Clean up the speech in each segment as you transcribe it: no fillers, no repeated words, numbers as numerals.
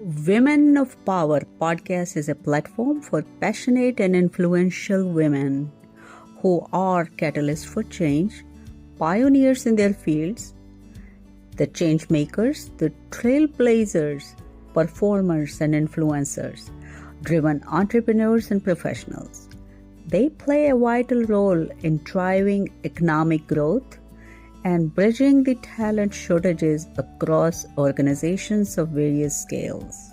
Women of Power podcast is a platform for passionate and influential women who are catalysts for change, pioneers in their fields, the change makers, the trailblazers, performers and influencers, driven entrepreneurs and professionals. They play a vital role in driving economic growth and bridging the talent shortages across organizations of various scales.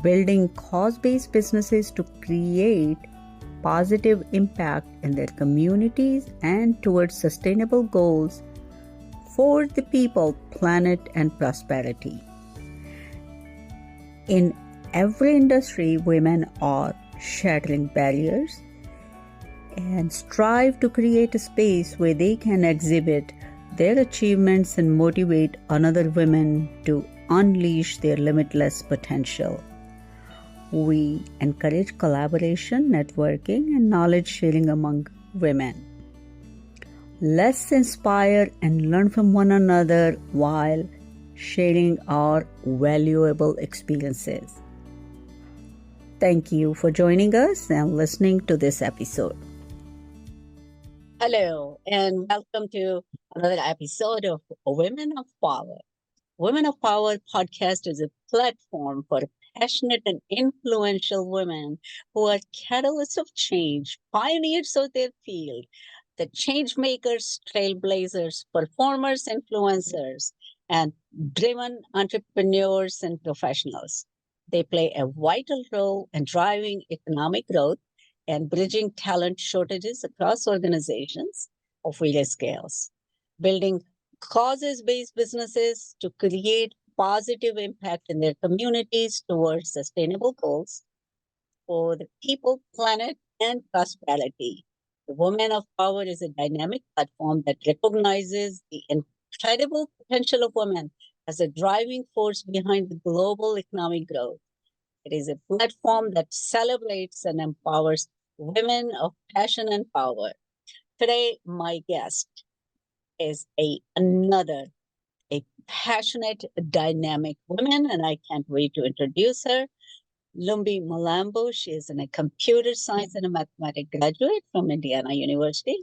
Building cause-based businesses to create positive impact in their communities and towards sustainable goals for the people, planet, and prosperity. In every industry, women are shattering barriers and strive to create a space where they can exhibit their achievements and motivate other women to unleash their limitless potential. We encourage collaboration, networking, and knowledge sharing among women. Let's inspire and learn from one another while sharing our valuable experiences. Thank you for joining us and listening to this episode. Hello, and welcome to another episode of Women of Power. Women of Power podcast is a platform for passionate and influential women who are catalysts of change, pioneers of their field, the change makers, trailblazers, performers, influencers, and driven entrepreneurs and professionals. They play a vital role in driving economic growth and bridging talent shortages across organizations of various scales, building causes-based businesses to create positive impact in their communities towards sustainable goals for the people, planet, and prosperity. The Women of Power is a dynamic platform that recognizes the incredible potential of women as a driving force behind the global economic growth. It is a platform that celebrates and empowers women of passion and power. Today, my guest is another passionate, dynamic woman, and I can't wait to introduce her. Lumbie Mlambo. She is a computer science and a mathematics graduate from Indiana University.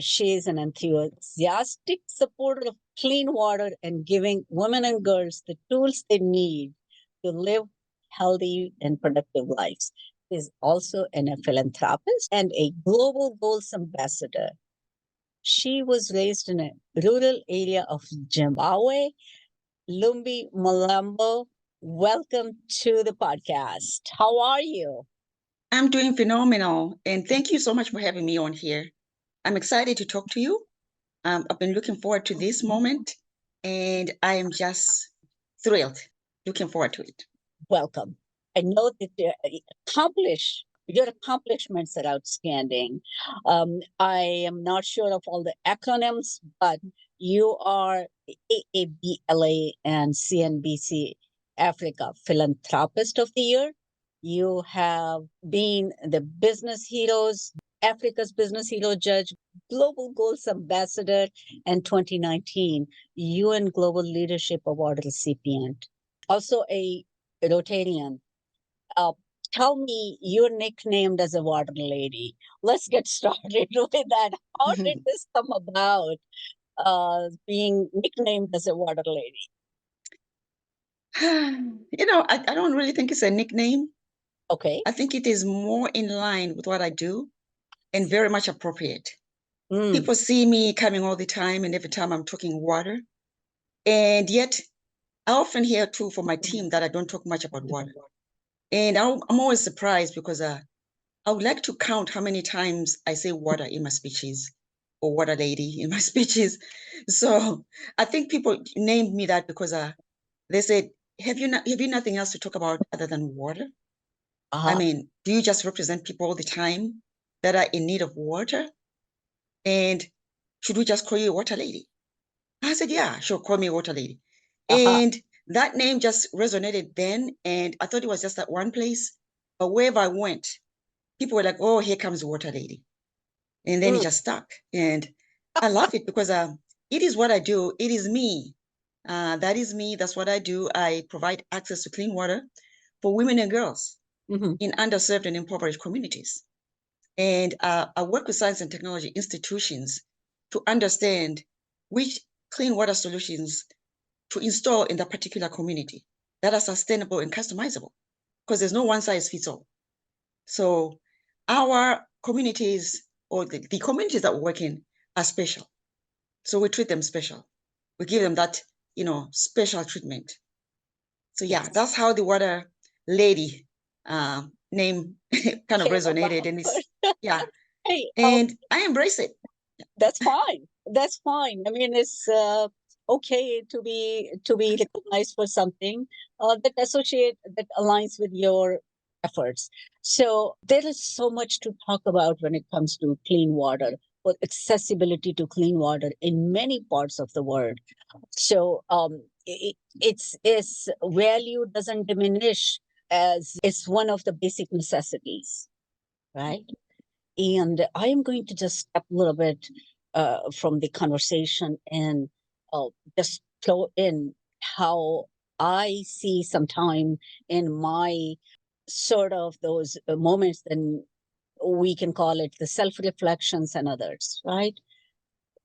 She is an enthusiastic supporter of clean water and giving women and girls the tools they need to live healthy and productive lives. She is also a philanthropist and a global goals ambassador. She was raised in a rural area of Zimbabwe. Lumbie Mlambo, welcome to the podcast. How are you? I'm doing phenomenal, and thank you so much for having me on here. I'm excited to talk to you. I've been looking forward to this moment, and I am just thrilled, looking forward to it. Welcome. I know that your accomplishments are outstanding. I am not sure of all the acronyms, but you are AABLA and CNBC Africa Philanthropist of the Year. You have been the Business Heroes, Africa's Business Hero Judge, Global Goals Ambassador, and 2019 UN Global Leadership Award recipient. Also a Rotarian. Tell me, you're nicknamed as a water lady. Let's get started with that. How did this come about, being nicknamed as a water lady? I don't really think it's a nickname. Okay. I think it is more in line with what I do and very much appropriate. People see me coming all the time, and every time I'm talking water. And yet, I often hear too from my team that I don't talk much about water. And I'm always surprised because I would like to count how many times I say water in my speeches or water lady in my speeches. So I think people named me that because they said, have you nothing else to talk about other than water? I mean, do you just represent people all the time that are in need of water? And should we just call you a water lady? I said, yeah, sure, call me a water lady. And that name just resonated then. And I thought it was just at one place. But wherever I went, people were like, oh, here comes the water lady. And then it just stuck. And I love it because it is what I do. It is me. That is me. That's what I do. I provide access to clean water for women and girls in underserved and impoverished communities. And I work with science and technology institutions to understand which clean water solutions to install in that particular community that are sustainable and customizable, because there's no one size fits all. So our communities, or the communities that we work in, are special. So we treat them special. We give them that, special treatment. So yeah, Yes. that's how the water lady name kind of resonated. And it's, yeah. Hey, And I embrace it. that's fine. That's fine. I mean, it's okay to be recognized for something that aligns with your efforts. So there is so much to talk about when it comes to clean water, or accessibility to clean water in many parts of the world. So its value doesn't diminish, as it's one of the basic necessities, right? And I am going to just step a little bit from the conversation and just throw in how I see sometime in my sort of those moments, then we can call it the self reflections and others, right?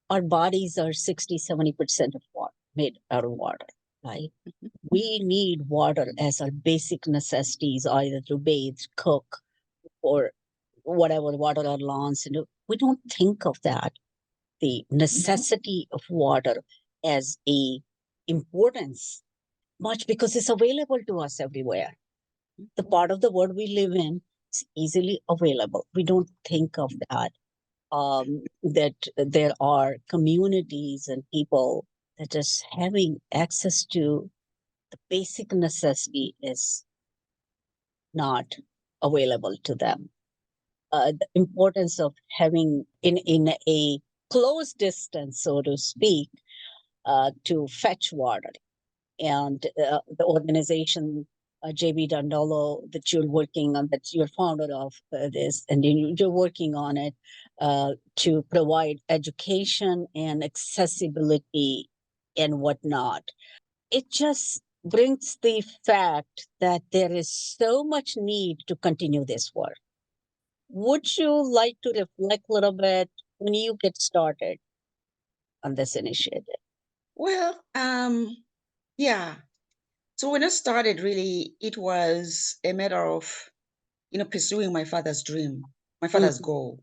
Our bodies are 60-70% of water, made out of water, right? We need water as our basic necessities, either to bathe, cook, or whatever, water our lawns. And we don't think of that, the necessity of water, as a importance much, because it's available to us everywhere. The part of the world we live in is easily available. We don't think of that. That there are communities and people that just having access to the basic necessity is not available to them. The importance of having in a close distance, so to speak, to fetch water. And the organization, JB Dandolo, that you're working on, that you're founder of this, and you're working on it to provide education and accessibility and whatnot. It just brings the fact that there is so much need to continue this work. Would you like to reflect a little bit when you get started on this initiative? Well, yeah. So when I started, really, it was a matter of, pursuing my father's dream, my father's goal,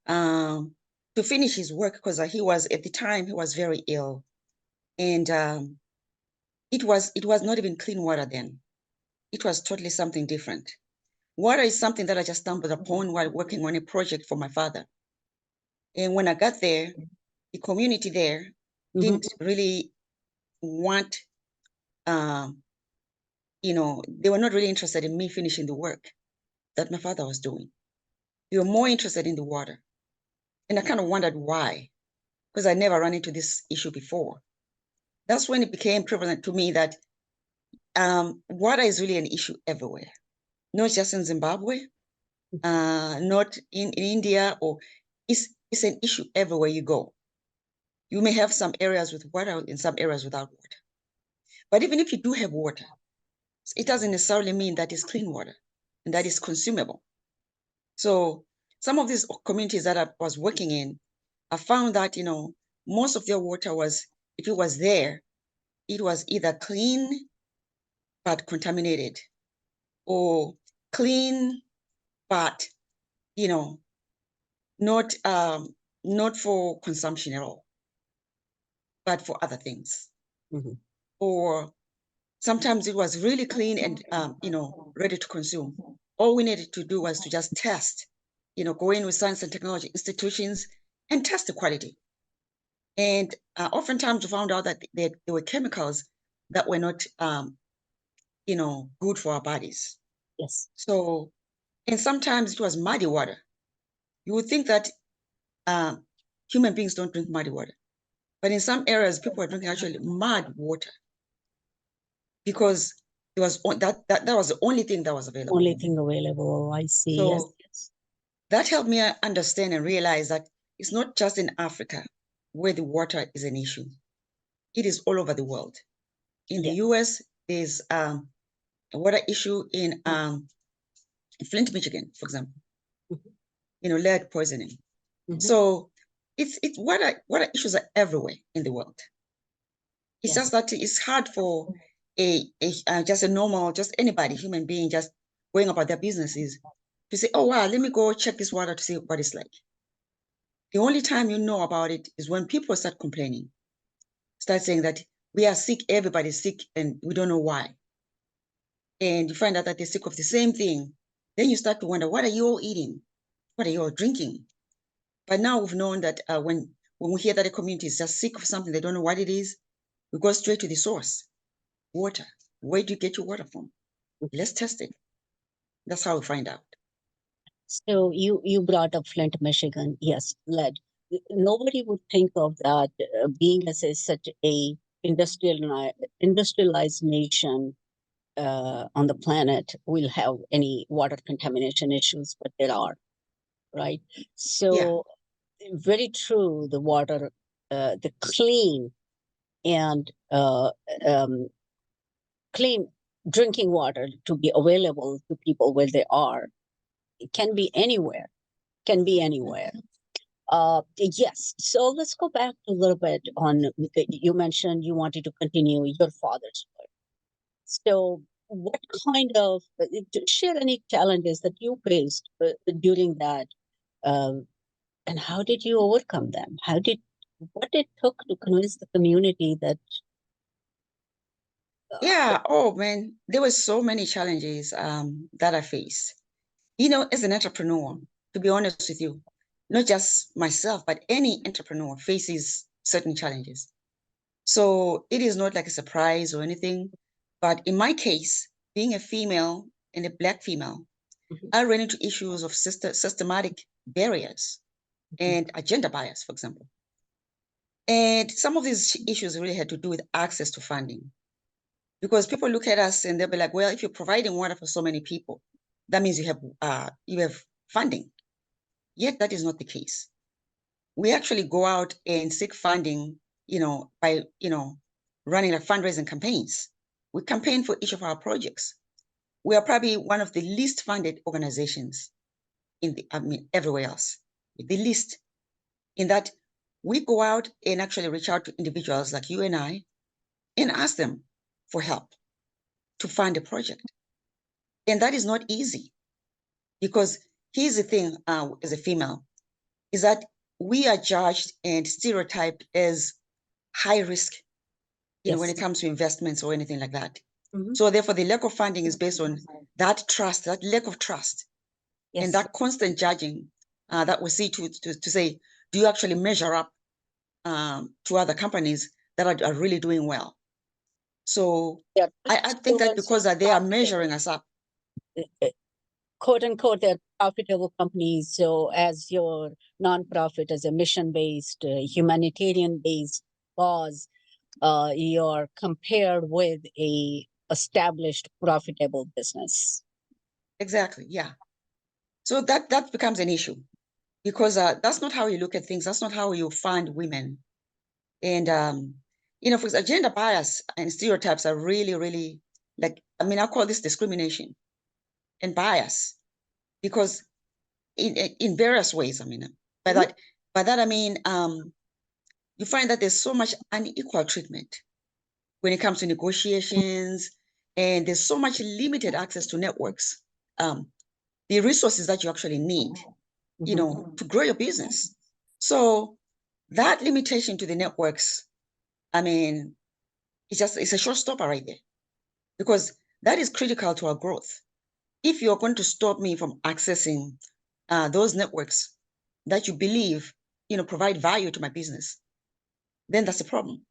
to finish his work, because he was, at the time, he was very ill. And it was not even clean water then. It was totally something different. Water is something that I just stumbled upon while working on a project for my father. And when I got there, the community there didn't really want, they were not really interested in me finishing the work that my father was doing. They were more interested in the water. And I kind of wondered why, because I never run into this issue before. That's when it became prevalent to me that water is really an issue everywhere, not just in Zimbabwe, not in India, or it's an issue everywhere you go. You may have some areas with water and some areas without water. But even if you do have water, it doesn't necessarily mean that it's clean water and that is consumable. So some of these communities that I was working in, I found that, most of their water was, if it was there, it was either clean but contaminated, or clean but, not for consumption at all, but for other things. Or sometimes it was really clean and, ready to consume. All we needed to do was to just test, go in with science and technology institutions and test the quality. And oftentimes we found out that there were chemicals that were not, good for our bodies. Yes. So, and sometimes it was muddy water. You would think that human beings don't drink muddy water. But in some areas, people are drinking actually mud water, because it was that was the only thing that was available. Only thing available. I see. So yes. that helped me understand and realize that it's not just in Africa where the water is an issue. It is all over the world. In the US, there's a water issue in Flint, Michigan, for example. Lead poisoning. So it's water issues are everywhere in the world. It's just that it's hard for just anybody, human being, just going about their businesses to say, oh wow, let me go check this water to see what it's like. The only time you know about it is when people start complaining, start saying that we are sick, everybody's sick, and we don't know why. And you find out that they're sick of the same thing. Then you start to wonder, what are you all eating? What are you all drinking? But now we've known that when we hear that a community is just sick of something, they don't know what it is, we go straight to the source. Water. Where do you get your water from? Let's test it. That's how we find out. So you brought up Flint, Michigan. Yes, lead. Nobody would think of that being as such a industrialized nation on the planet will have any water contamination issues, but there are, right? So very true. The water, the clean and clean drinking water to be available to people where they are. It can be anywhere. Yes. So let's go back a little bit on, you mentioned you wanted to continue your father's work. So what kind of, share any challenges that you faced during that, and how did you overcome them? What it took to convince the community that? Oh man, there were so many challenges that I faced. As an entrepreneur, to be honest with you, not just myself, but any entrepreneur faces certain challenges. So it is not like a surprise or anything. But in my case, being a female and a Black female, I ran into issues of systematic barriers and agenda bias, for example. And some of these issues really had to do with access to funding. Because people look at us and they'll be like, well, if you're providing water for so many people, that means you have funding. Yet that is not the case. We actually go out and seek funding, by, running like fundraising campaigns. We campaign for each of our projects. We are probably one of the least funded organizations everywhere else. The least, in that we go out and actually reach out to individuals like you and I and ask them for help to fund a project. And that is not easy, because here's the thing, as a female, is that we are judged and stereotyped as high risk, when it comes to investments or anything like that. So therefore, the lack of funding is based on that trust, that lack of trust, and that constant judging that we see to say, do you actually measure up to other companies that are really doing well? So I think that because they are measuring us up, quote unquote, they're profitable companies. So as your nonprofit, as a mission-based, humanitarian-based cause, you're compared with a established profitable business. Exactly. Yeah. So that becomes an issue, because that's not how you look at things. That's not how you fund women. And for agenda bias and stereotypes are really, really, I call this discrimination and bias, because in various ways, by that I mean, you find that there's so much unequal treatment when it comes to negotiations, and there's so much limited access to networks, the resources that you actually need, to grow your business. So that limitation to the networks, it's a showstopper right there, because that is critical to our growth. If you're going to stop me from accessing those networks that you believe, provide value to my business, then that's a problem.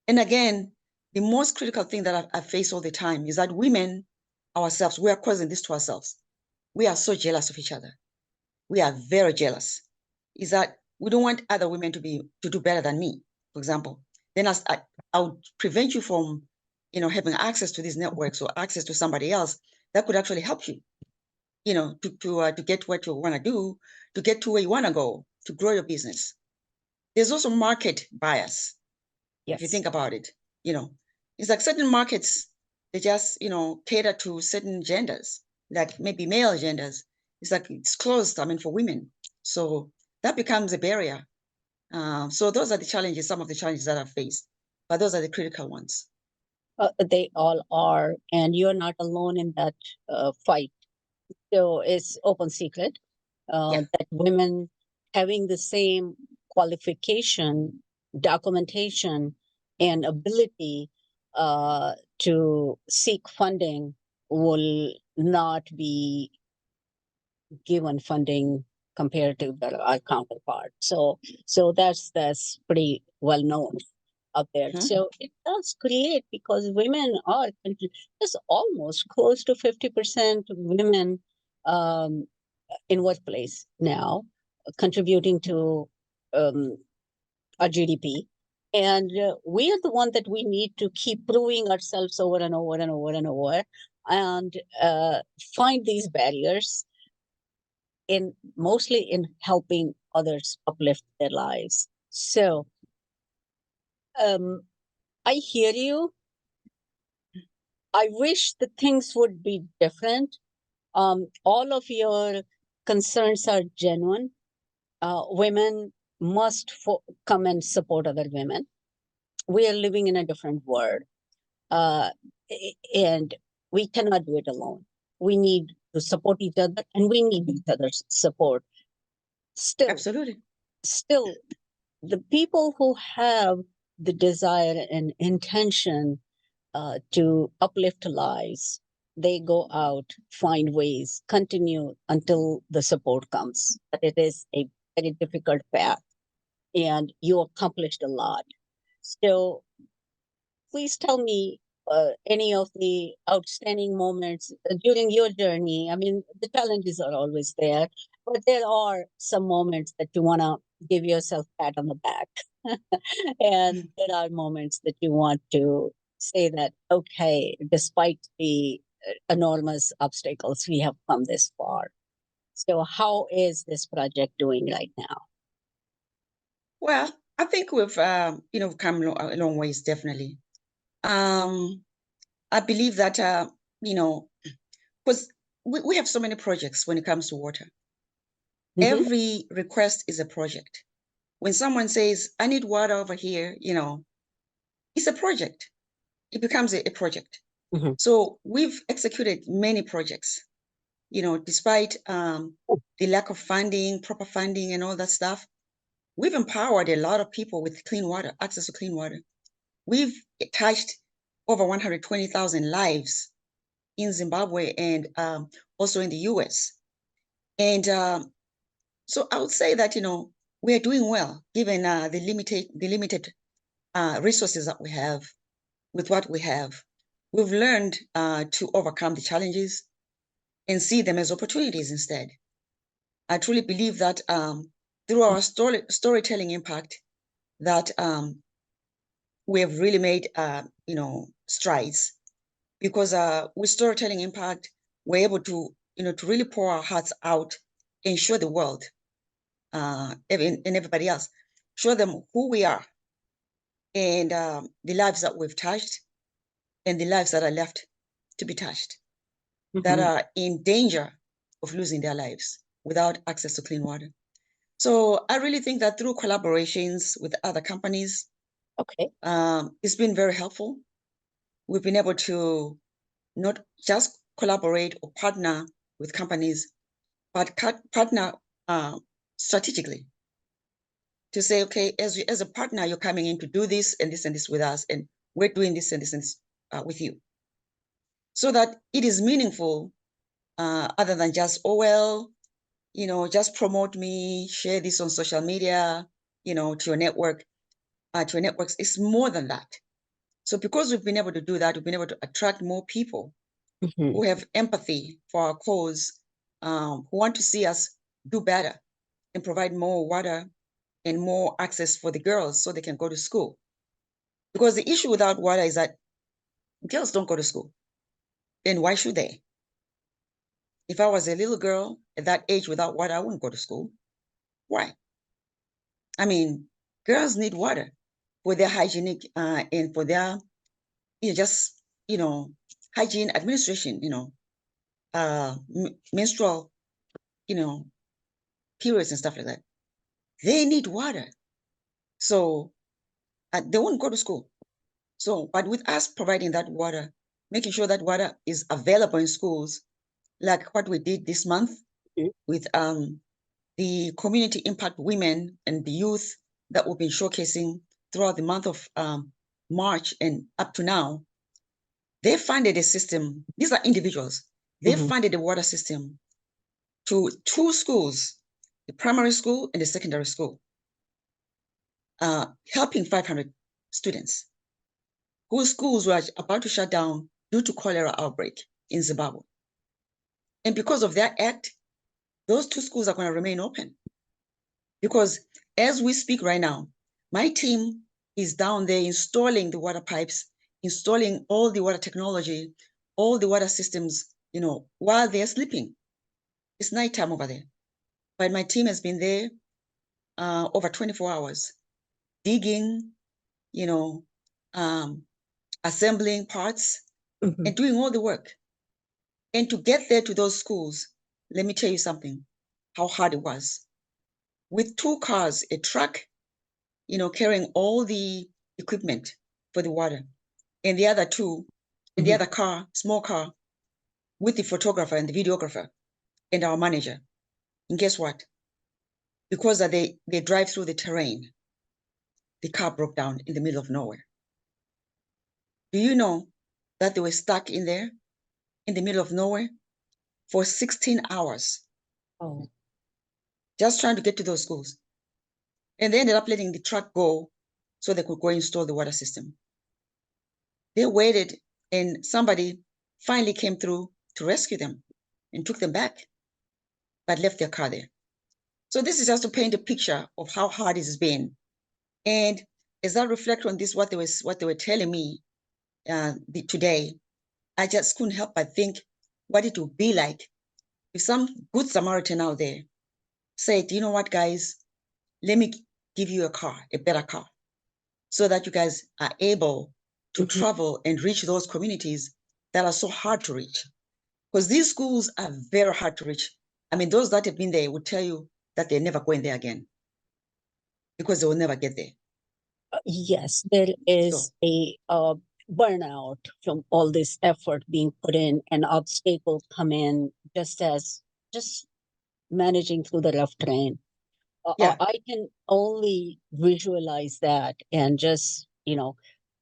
And again, the most critical thing that I face all the time is that women ourselves, we are causing this to ourselves. We are so jealous of each other. We are very jealous. Is that we don't want other women to do better than me, for example. Then I would prevent you from, having access to these networks or access to somebody else that could actually help you, to get what you want to do, to get to where you want to go, to grow your business. There's also market bias. If you think about it, It's like certain markets, they just, cater to certain genders, like maybe male genders. It's like it's closed, for women. So that becomes a barrier. So those are the challenges, some of the challenges that I've faced, but those are the critical ones. They all are, and you're not alone in that fight. So it's open secret that women having the same qualification, documentation, and ability to seek funding will not be given funding compared to our counterpart. So that's pretty well known up there. Mhm. So it does create, because women are just almost close to 50% women in workplace now, contributing to our GDP. And we are the one that we need to keep proving ourselves over and over and over and over, and find these barriers in mostly in helping others uplift their lives. So I hear you. I wish the things would be different. All of your concerns are genuine. Women must come and support other women. We are living in a different world, uh, and we cannot do it alone. We need to support each other, and we need each other's support. Absolutely. Still, the people who have the desire and intention to uplift lives, they go out, find ways, continue until the support comes. But it is a very difficult path, and you accomplished a lot. So please tell me any of the outstanding moments during your journey. I mean, the challenges are always there, but there are some moments that you want to give yourself a pat on the back. And there are moments that you want to say that, okay, despite the enormous obstacles, we have come this far. So how is this project doing right now? Well, I think we've, come a long ways, definitely. I believe that, because we have so many projects when it comes to water. Mhm. Every request is a project. When someone says, I need water over here, it's a project. It becomes a project. Mhm. So we've executed many projects, despite the lack of funding, proper funding, and all that stuff. We've empowered a lot of people with clean water, access to clean water. We've touched over 120,000 lives in Zimbabwe and also in the US. And so I would say that, we are doing well given the limited resources that we have with what we have. We've learned to overcome the challenges and see them as opportunities instead. I truly believe that through our storytelling impact, that we have really made, strides, because with storytelling impact, we're able to, to really pour our hearts out and show the world and everybody else, show them who we are and the lives that we've touched and the lives that are left to be touched, that are in danger of losing their lives without access to clean water. So I really think that through collaborations with other companies, it's been very helpful. We've been able to not just collaborate or partner with companies, but partner strategically to say, okay, as a partner, you're coming in to do this and this and this with us, and we're doing this and this and this with you, so that it is meaningful, other than just, oh, well, just promote me, share this on social media, to your network, to your networks. It's more than that. So because we've been able to do that, we've been able to attract more people who have empathy for our cause, who want to see us do better and provide more water and more access for the girls so they can go to school. Because the issue without water is that girls don't go to school. And why should they? If I was a little girl at that age without water, I wouldn't go to school. Why? I mean, girls need water for their hygienic and for their just, hygiene, administration, menstrual, periods and stuff like that. They need water. So they won't go to school. So, but with us providing that water, making sure that water is available in schools, like what we did this month with the community impact women and the youth that we've been showcasing throughout the month of March and up to now, they funded a system. These are individuals. They funded a water system to 2 schools, the primary school and the secondary school, helping 500 students whose schools were about to shut down due to cholera outbreak in Zimbabwe. And because of that act, those 2 schools are going to remain open. Because as we speak right now, my team is down there installing the water pipes, installing all the water technology, all the water systems, while they're sleeping. It's nighttime over there. But my team has been there over 24 hours, digging, assembling parts and doing all the work. And to get there to those schools, let me tell you something, how hard it was. With 2 cars, a truck, carrying all the equipment for the water, and the other 2, and the other car, small car, with the photographer and the videographer and our manager. And guess what? Because they drive through the terrain, the car broke down in the middle of nowhere. Do you know that they were stuck in there in the middle of nowhere for 16 hours? Oh. Just trying to get to those schools. And they ended up letting the truck go so they could go install the water system. They waited, and somebody finally came through to rescue them and took them back, but left their car there. So this is just to paint a picture of how hard it has been. And as I reflect on this, what they were telling me today, I just couldn't help but think what it would be like if some good Samaritan out there said, you know what, guys, let me give you a car, a better car, so that you guys are able to travel and reach those communities that are so hard to reach. Because these schools are very hard to reach. I mean, those that have been there would tell you that they're never going there again because they will never get there. Yes, there is a burnout from all this effort being put in, and obstacles come in just managing through the rough terrain. I can only visualize that, and just,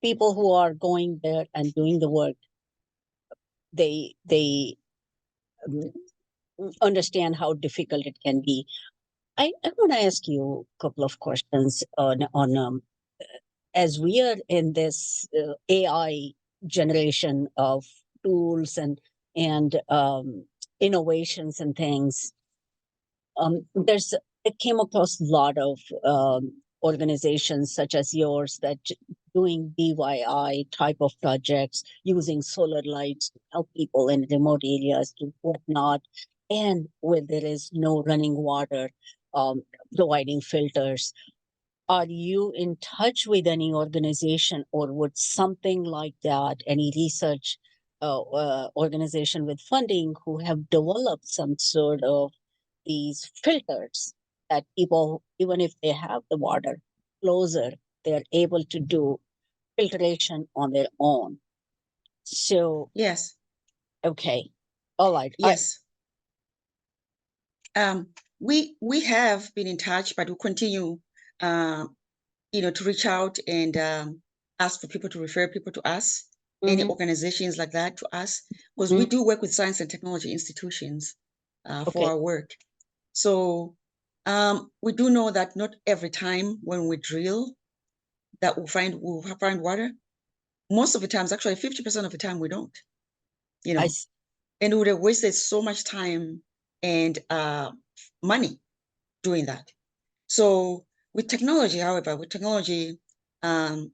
people who are going there and doing the work, they understand how difficult it can be. I want to ask you a couple of questions on as we are in this AI generation of tools and innovations and things. It came across a lot of organizations such as yours that doing DIY type of projects using solar lights to help people in remote areas to whatnot, and where there is no running water, providing filters. Are you in touch with any organization, or would something like that, any research organization with funding who have developed some sort of these filters that people, even if they have the water closer, they're able to do filtration on their own? So yes. Okay. All right. Yes. We have been in touch, but we'll continue to reach out and ask for people to refer people to us, any organizations like that to us, because we do work with science and technology institutions for our work. So we do know that not every time when we drill that we'll find water. Most of the times, actually 50% of the time we don't, and we would have wasted so much time and money doing that. So with technology, however,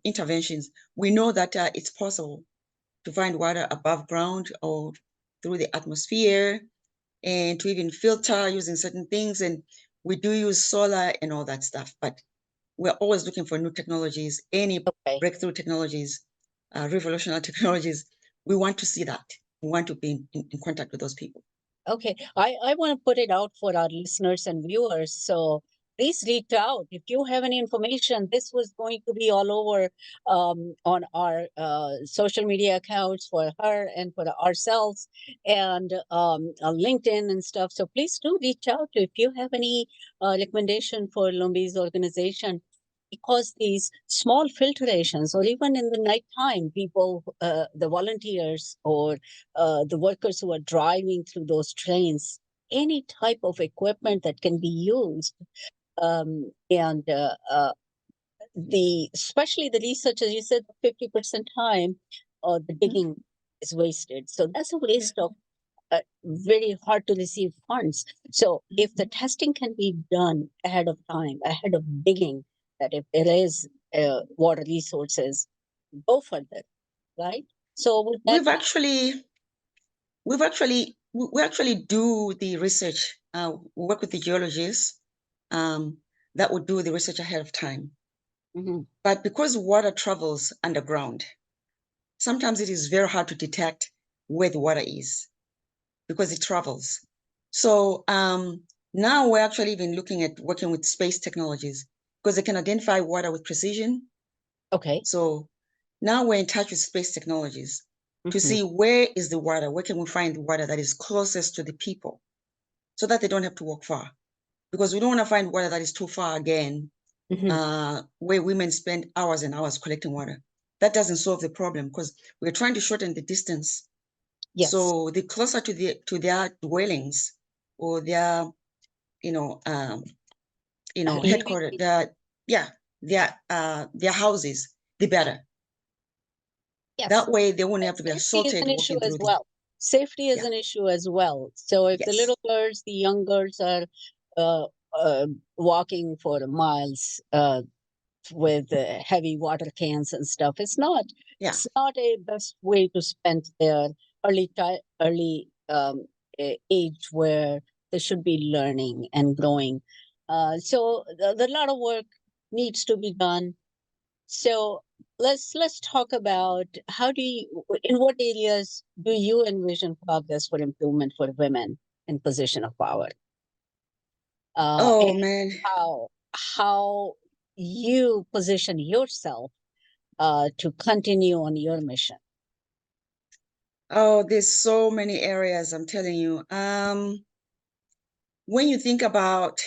interventions, we know that it's possible to find water above ground or through the atmosphere, and to even filter using certain things. And we do use solar and all that stuff, but we're always looking for new technologies, any breakthrough technologies revolutionary technologies, we want to see that. We want to be in contact with those people. Okay, I want to put it out for our listeners and viewers. So please reach out if you have any information. This was going to be all over on our social media accounts for her and for ourselves, and LinkedIn and stuff. So please do reach out if you have any recommendation for Lumbie's organization. Because these small filtrations, or even in the nighttime, people, the volunteers or the workers who are driving through those trains, any type of equipment that can be used, and especially the research, as you said, 50% time, the digging is wasted. So that's a waste of very hard to receive funds. So if the testing can be done ahead of time, ahead of digging, that if there is water resources, go further, right? So we actually do the research. We work with the geologists that would do the research ahead of time. But because water travels underground, sometimes it is very hard to detect where the water is because it travels. So now we're actually even looking at working with space technologies because they can identify water with precision. Okay. So now we're in touch with space technologies to see where is the water, where can we find the water that is closest to the people so that they don't have to walk far. Because we don't want to find water that is too far again, where women spend hours and hours collecting water. That doesn't solve the problem because we're trying to shorten the distance. Yes. So the closer to their dwellings or their, headquarters, their houses, the better. Yes. That way they won't have to be Safety is assaulted an issue walking as through well. Safety is an issue as well. So if the Yes. little girls, the young girls are walking for miles with heavy water cans and stuff, it's not a best way to spend their early age where they should be learning and growing. So a lot of work needs to be done. So let's talk about in what areas do you envision progress for improvement for women in position of power? Oh man, how you position yourself to continue on your mission? Oh, there's so many areas, I'm telling you. When you think about,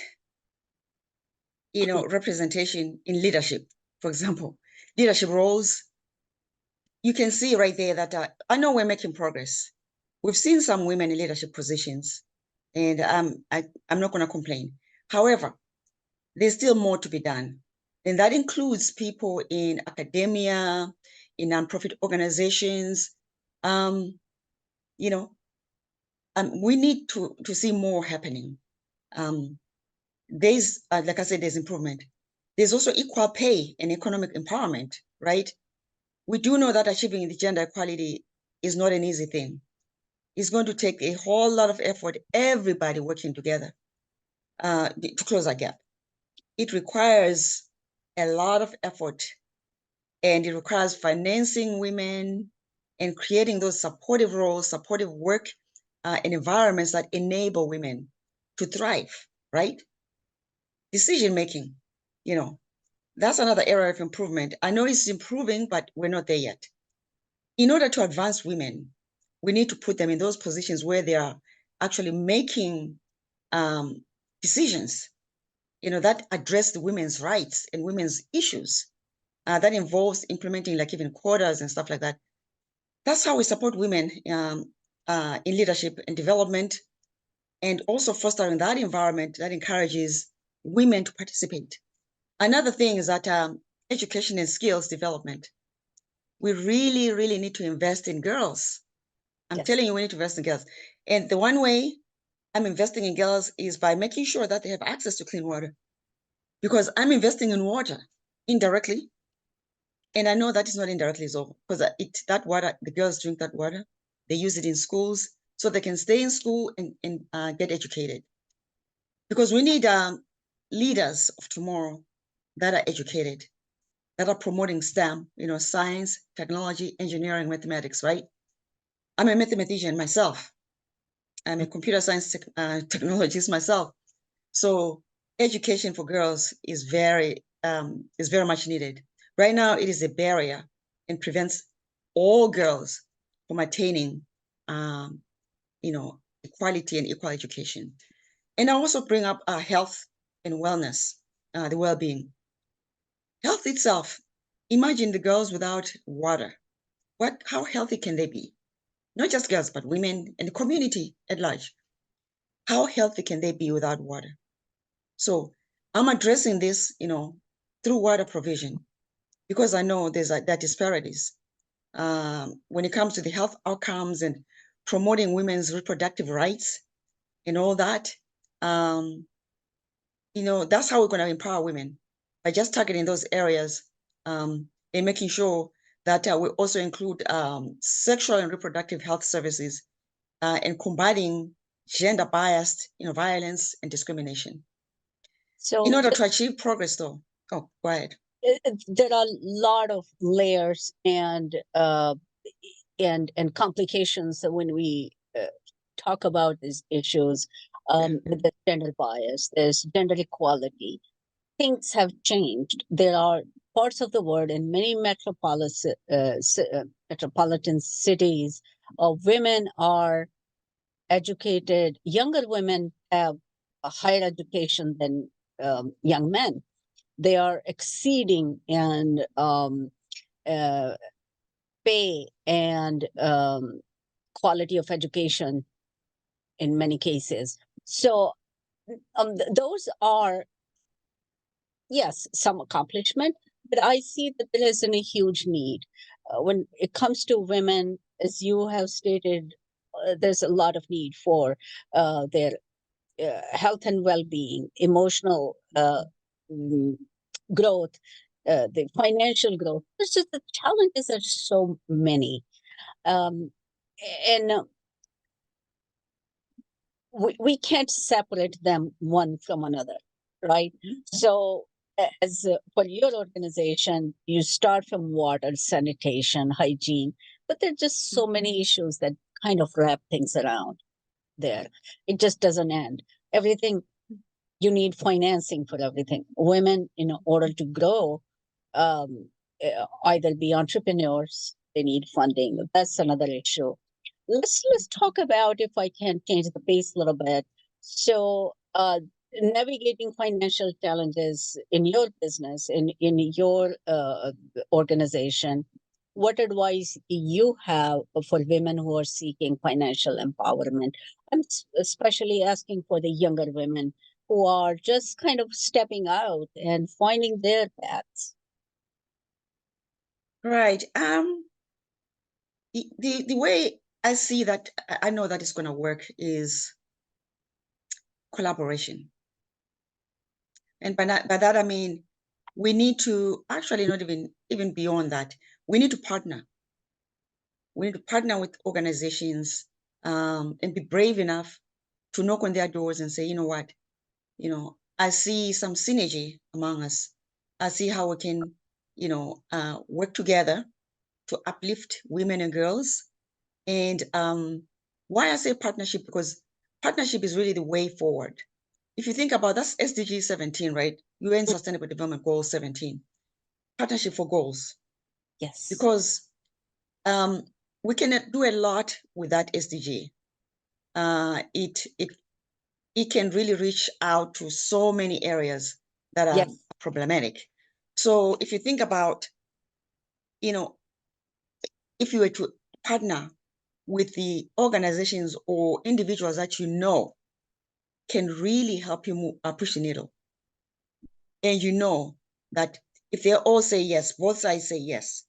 representation in leadership, for example, leadership roles, you can see right there that I know we're making progress. We've seen some women in leadership positions, and I'm not going to complain. However, there's still more to be done. And that includes people in academia, in nonprofit organizations. We need to see more happening. There's, like I said, there's improvement. There's also equal pay and economic empowerment, right? We do know that achieving the gender equality is not an easy thing. It's going to take a whole lot of effort, everybody working together to close that gap. It requires a lot of effort, and it requires financing women and creating those supportive roles, supportive work and environments that enable women to thrive, right? Decision making, that's another area of improvement. I know it's improving, but we're not there yet. In order to advance women, we need to put them in those positions where they are actually making decisions, that address the women's rights and women's issues. That involves implementing like even quotas and stuff like that. That's how we support women in leadership and development, and also fostering that environment that encourages women to participate. Another thing is that education and skills development. We really, really need to invest in girls. I'm telling you, we need to invest in girls. And the one way I'm investing in girls is by making sure that they have access to clean water. Because I'm investing in water indirectly. And I know that is not indirectly so, because that water, the girls drink that water, they use it in schools so they can stay in school and get educated. Because we need leaders of tomorrow that are educated. that are promoting STEM, science, technology, engineering, mathematics, right? I'm a mathematician myself. I'm a computer science technologist myself. So education for girls is very much needed. Right now, it is a barrier and prevents all girls from attaining, equality and equal education. And I also bring up health and wellness, the well-being. Health itself, imagine the girls without water. How healthy can they be? Not just girls, but women and the community at large. How healthy can they be without water? So I'm addressing this, through water provision, because I know there are disparities when it comes to the health outcomes and promoting women's reproductive rights and all that. That's how we're going to empower women, by just targeting those areas and making sure that we also include sexual and reproductive health services and combating gender-biased, violence and discrimination. So in order to achieve progress, though, go ahead. There are a lot of layers and complications when we talk about these issues. With the gender bias, there's gender equality. Things have changed. There are parts of the world in many metropolitan cities, women are educated. Younger women have a higher education than young men. They are exceeding in pay and quality of education in many cases. So those are, yes, some accomplishment, but I see that there isn't a huge need. When it comes to women, as you have stated, there's a lot of need for their health and well-being, emotional growth, the financial growth. It's just the challenges are so many. And we can't separate them one from another, right? So as for your organization, you start from water, sanitation, hygiene, but there are just so many issues that kind of wrap things around there. It just doesn't end. Everything, you need financing for everything. Women, in order to grow, either be entrepreneurs, they need funding. That's another issue. Let's talk about, if I can change the pace a little bit. So, navigating financial challenges in your business, in your organization, what advice you have for women who are seeking financial empowerment? I'm especially asking for the younger women who are just kind of stepping out and finding their paths. Right. The way I see that, I know that it's going to work, is collaboration. And by that I mean, we need to actually, not even beyond that, we need to partner. We need to partner with organizations and be brave enough to knock on their doors and say, you know what, I see some synergy among us. I see how we can, work together to uplift women and girls. And why I say partnership, because partnership is really the way forward. If you think about, that's SDG 17, right? UN Sustainable Development Goal 17, partnership for goals. Yes. Because we can do a lot with that SDG. It can really reach out to so many areas that are problematic. So if you think about, if you were to partner with the organizations or individuals that can really help you push the needle, and that if they all say yes, both sides say yes,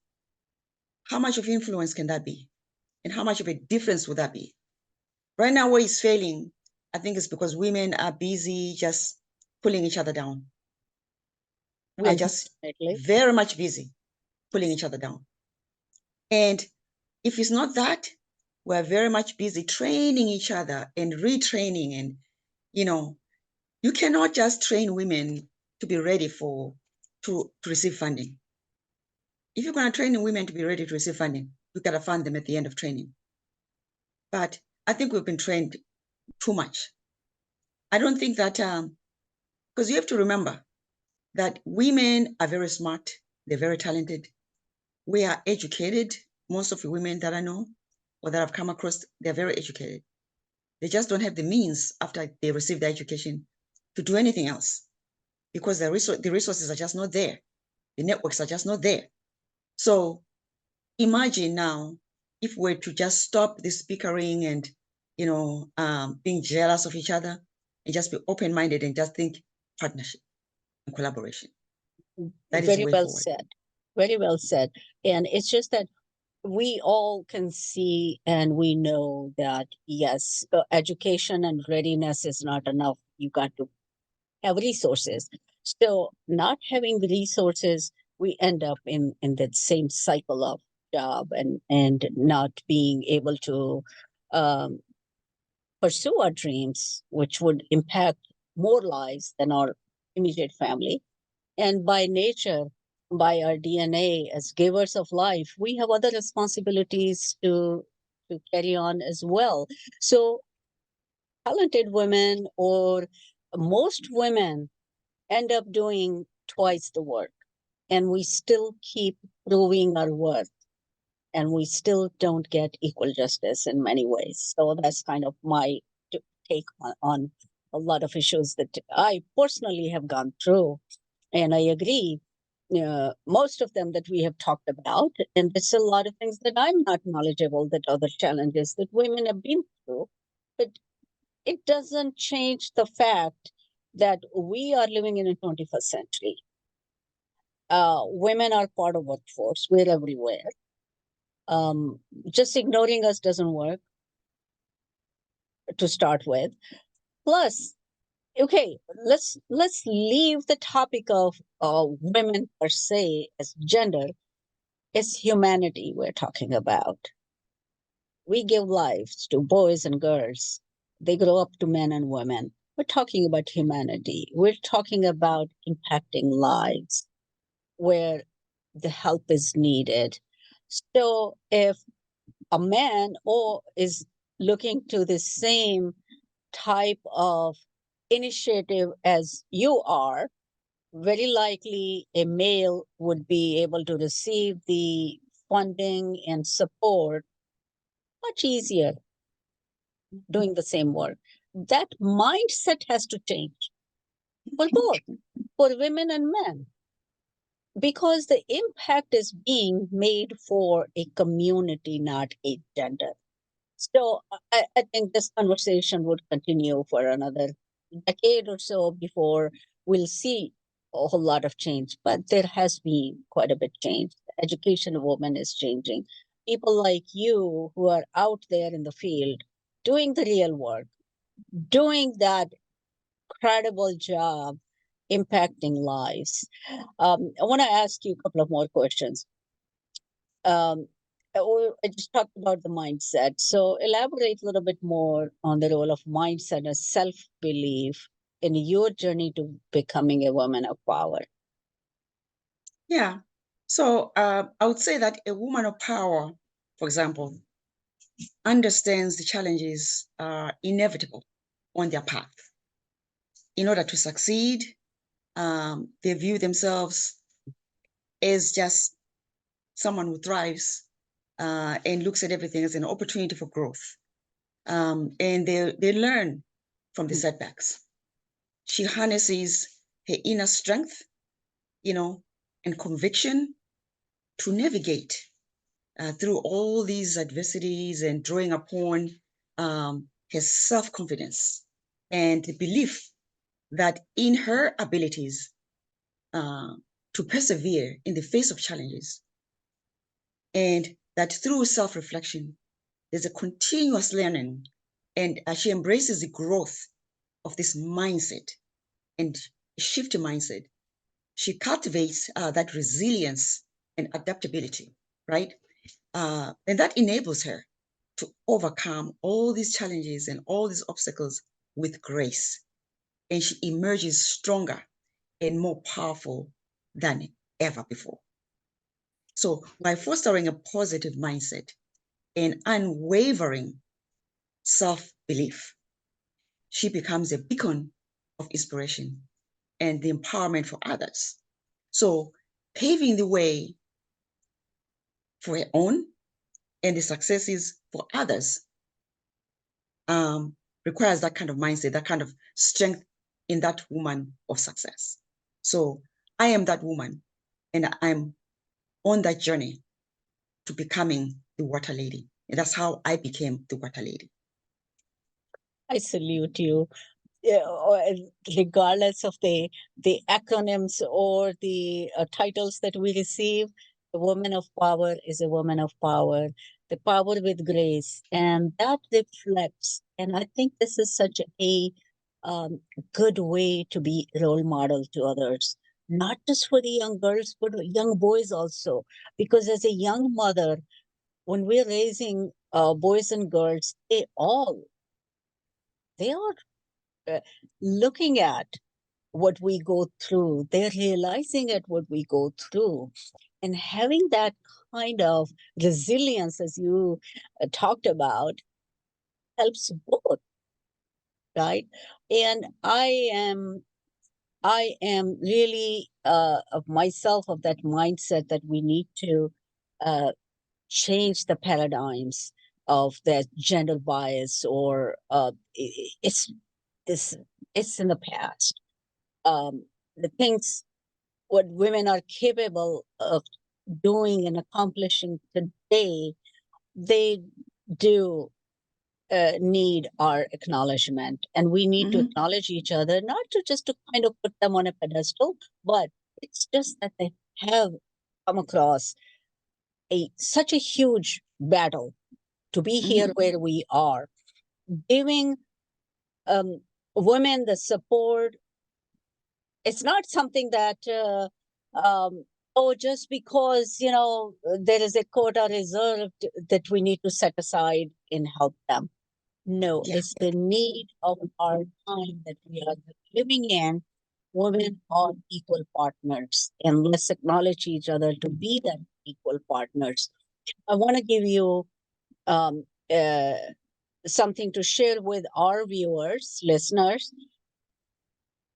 how much of influence can that be? And how much of a difference would that be? Right now, what is failing, I think, is because women are busy just pulling each other down. We are just very much busy pulling each other down. And if it's not that, we're very much busy training each other and retraining. And, you cannot just train women to be ready to receive funding. If you're going to train women to be ready to receive funding, you got to fund them at the end of training. But I think we've been trained too much. I don't think that, because you have to remember that women are very smart. They're very talented. We are educated. Most of the women that I know or that I've come across, they're very educated. They just don't have the means after they receive their education to do anything else because the resources are just not there. The networks are just not there. So imagine now if we're to just stop this bickering and, being jealous of each other and just be open-minded and just think partnership and collaboration. That is the way forward. Said. Very well said. And it's just that we all can see and we know that, yes, education and readiness is not enough. You got to have resources. So not having the resources, we end up in that same cycle of job and not being able to pursue our dreams, which would impact more lives than our immediate family. And by nature, by our DNA as givers of life, we have other responsibilities to carry on as well. So talented women or most women end up doing twice the work, and we still keep proving our worth, and we still don't get equal justice in many ways. So that's kind of my take on a lot of issues that I personally have gone through. And I agree, most of them that we have talked about. And there's a lot of things that I'm not knowledgeable, that other challenges that women have been through. But it doesn't change the fact that we are living in a 21st century. Women are part of workforce. We're everywhere. Just ignoring us doesn't work to start with. Plus, okay, let's leave the topic of women per se as gender. It's humanity we're talking about. We give lives to boys and girls. They grow up to men and women. We're talking about humanity. We're talking about impacting lives where the help is needed. So if a man is looking to the same type of initiative as you are, very likely a male would be able to receive the funding and support much easier doing the same work. That mindset has to change for both, for women and men, because the impact is being made for a community, not a gender. So I think this conversation would continue for another decade or so before we'll see a whole lot of change. But there has been quite a bit change. The education of women is changing. People like you who are out there in the field doing the real work, doing that credible job, impacting lives. I want to ask you a couple of more questions. I just talked about the mindset. So elaborate a little bit more on the role of mindset and self-belief in your journey to becoming a woman of power. Yeah. So I would say that a woman of power, for example, understands the challenges are inevitable on their path. In order to succeed, they view themselves as just someone who thrives and looks at everything as an opportunity for growth. And they learn from the setbacks. She harnesses her inner strength, and conviction to navigate through all these adversities and drawing upon her self-confidence and the belief that in her abilities to persevere in the face of challenges, and that through self-reflection, there's a continuous learning, and she embraces the growth of this mindset and shift mindset. She cultivates that resilience and adaptability, right? And that enables her to overcome all these challenges and all these obstacles with grace. And she emerges stronger and more powerful than ever before. So by fostering a positive mindset and unwavering self-belief, she becomes a beacon of inspiration and the empowerment for others. So paving the way for her own and the successes for others requires that kind of mindset, that kind of strength in that woman of success. So I am that woman, and I'm on that journey to becoming the water lady. And that's how I became the water lady. I salute you. Regardless of the acronyms or the titles that we receive, the woman of power is a woman of power, the power with grace, and that reflects. And I think this is such a good way to be role model to others, not just for the young girls, but young boys also. Because as a young mother, when we're raising boys and girls, they are looking at what we go through. They're realizing at what we go through. And having that kind of resilience, as you talked about, helps both, right? And I am really of myself of that mindset that we need to change the paradigms of that gender bias, or it's in the past. The things what women are capable of doing and accomplishing today, they do need our acknowledgement, and we need to acknowledge each other, not to just to kind of put them on a pedestal, but it's just that they have come across such a huge battle to be here where we are, giving women the support. It's not something that just because there is a quota reserved that we need to set aside and help them. No, it's the need of our time that we are living in. Women are equal partners, and let's acknowledge each other to be that equal partners. I want to give you um, uh, something to share with our viewers, listeners.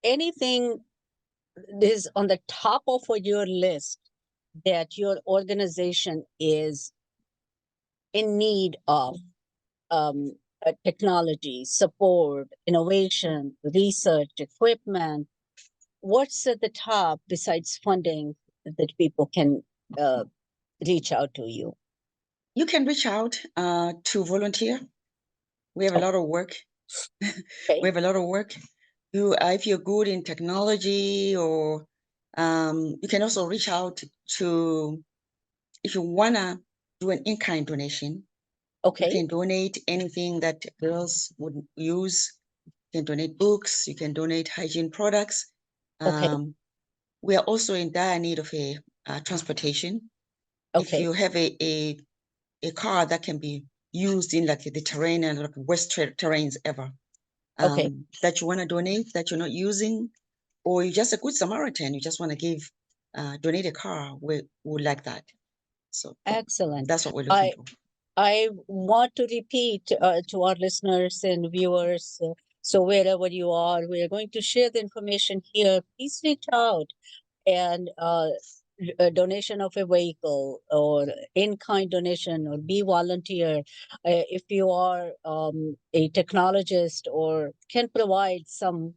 Anything is on the top of your list that your organization is in need of technology, support, innovation, research, equipment, what's at the top besides funding that people can reach out to you? You can reach out to volunteer. We have a lot of work. Okay. We have a lot of work. If you're good in technology, or you can also reach out to, if you wanna do an in-kind donation. Okay. You can donate anything that girls would use. You can donate books. You can donate hygiene products. Okay. We are also in dire need of a transportation. If Okay. you have a car that can be used in like the terrain and like worst terrains ever, Okay. that you want to donate, that you're not using, or you're just a good Samaritan, you just want to give, donate a car, we would like that. So Excellent. that's what we're looking for. I want to repeat to our listeners and viewers, so wherever you are, we are going to share the information here. Please reach out, and a donation of a vehicle or in-kind donation, or be volunteer. If you are a technologist or can provide some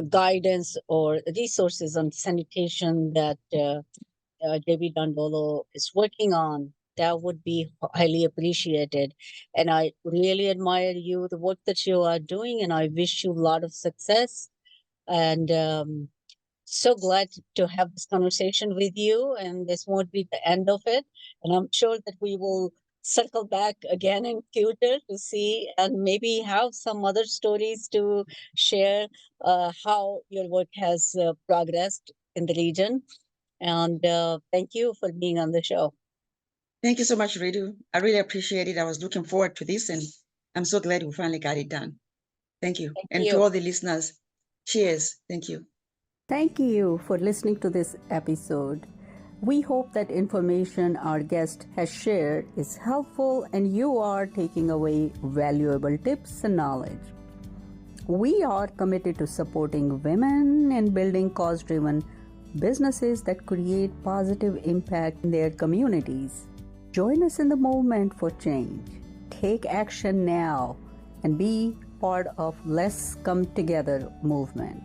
guidance or resources on sanitation that JB Dandolo is working on, that would be highly appreciated. And I really admire you, the work that you are doing, and I wish you a lot of success. And so glad to have this conversation with you, and this won't be the end of it. And I'm sure that we will circle back again in future to see and maybe have some other stories to share how your work has progressed in the region. And thank you for being on the show. Thank you so much, Ritu. I really appreciate it. I was looking forward to this, and I'm so glad we finally got it done. Thank you. And to all the listeners, cheers. Thank you. Thank you for listening to this episode. We hope that information our guest has shared is helpful and you are taking away valuable tips and knowledge. We are committed to supporting women and building cause-driven businesses that create positive impact in their communities. Join us in the movement for change. Take action now and be part of Let's Come Together movement.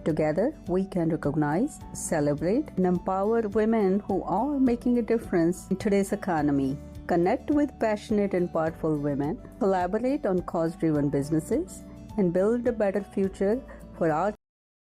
Together, we can recognize, celebrate, and empower women who are making a difference in today's economy. Connect with passionate and powerful women, collaborate on cause-driven businesses, and build a better future for our